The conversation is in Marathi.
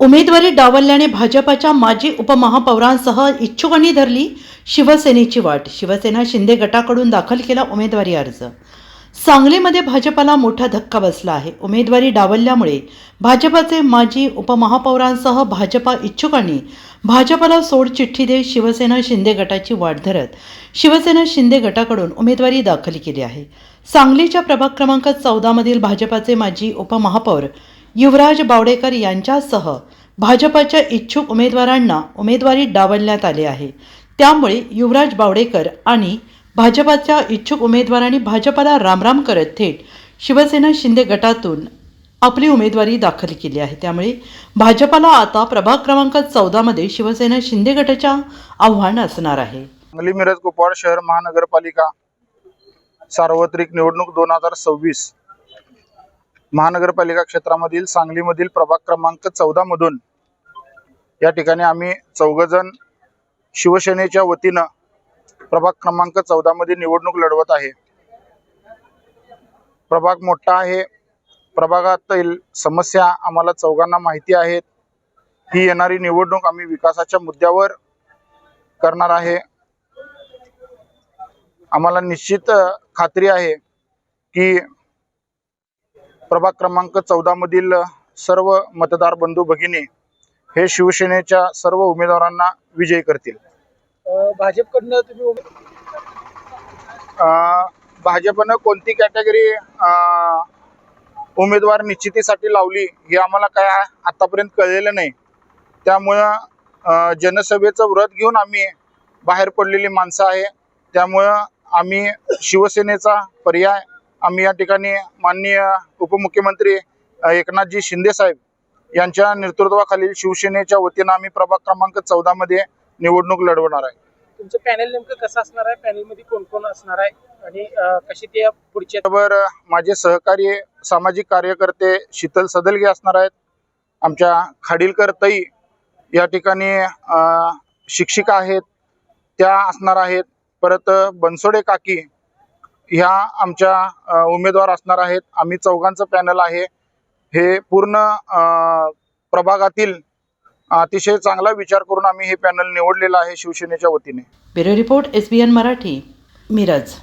उमेदवारी डावलल्याने भाजपाच्या माजी उपमहापौरांसह इच्छुकांनी धरली शिवसेनेची वाट. शिवसेना शिंदे गटाकडून दाखल केला उमेदवारी अर्ज. सांगलीमध्ये भाजपाला मोठा धक्का बसला आहे. उमेदवारी डावलल्यामुळे भाजपाचे माजी उपमहापौरांसह भाजपा इच्छुकांनी भाजपाला सोडचिठ्ठी देत शिवसेना शिंदे गटाची वाट धरत शिवसेना शिंदे गटाकडून उमेदवारी दाखल केली आहे. सांगलीच्या प्रभाग क्रमांक 14 मधील भाजपाचे माजी उपमहापौर युवराज बावडेकर यांच्यासह भाजपाच्या इच्छुक उमेदवारांना उमेदवारी डावलण्यात आली आहे. त्यामुळे युवराज बावडेकर आणि भाजपाच्या इच्छुक उमेदवारांनी भाजपाला रामराम करत थेट शिवसेना शिंदे गटातून आपली उमेदवारी दाखल केली आहे. त्यामुळे भाजपाला आता प्रभाग क्रमांक 14 मध्ये शिवसेना शिंदे गटाच्या आव्हान असणार आहे. सांगली मिरज कुपवाड शहर महानगरपालिका सार्वत्रिक निवडणूक 2026 महानगरपालिका क्षेत्रामधील सांगलीमधील प्रभाग क्रमांक 14 मधून या ठिकाणी आम्ही 4 जण शिवसेनेच्या वतीनं प्रभाग क्रमांक 14 मध्ये निवडणूक लढवत आहे. प्रभाग मोठा आहे. प्रभागातील समस्या आम्हाला चौघांना माहिती आहेत. ही येणारी निवडणूक आम्ही विकासाच्या मुद्द्यावर करणार आहे. आम्हाला निश्चित खात्री आहे की प्रभाग क्रमांक 14 मधील सर्व मतदार बंधू भगिनी हे शिवसेनेच्या सर्व उमेदवारांना विजयी करतील. भाजपकडनं तुम्ही भाजपनं कोणती कॅटेगरी उमेदवार निश्चितीसाठी लावली हे आम्हाला काय आतापर्यंत कळलेलं नाही. त्यामुळं जनसभेचं व्रत घेऊन आम्ही बाहेर पडलेली माणसं आहे. त्यामुळं आम्ही शिवसेनेचा पर्याय आम्ही या ठिकाणी माननीय उपमुख्यमंत्री एकनाथजी शिंदे साहेब यांच्या नेतृत्वाखालील शिवसेनेच्या वतीनं आम्ही प्रभाग क्रमांक 14 मध्ये निवडणूक लढवणार आहे. तुमचं पॅनल नेमकं कसं असणार आहे, पॅनलमध्ये कोण कोण असणार आहे आणि कशी ते पुढच्या बरोबर माझे सहकारी सामाजिक कार्यकर्ते शीतल सदलगे असणार आहेत. आमच्या खाडीलकर ताई या ठिकाणी शिक्षिका आहेत त्या असणार आहेत. परत बनसोडे काकी ह्या आमच्या उमेदवार असणार आहेत. आम्ही चौघांचं पॅनल आहे. हे पूर्ण प्रभागातील अतिशय चांगला विचार करून आम्ही हे पॅनल निवडलेलं आहे शिवसेनेच्या वतीने. Bureau report SBN Marathi, Miraj.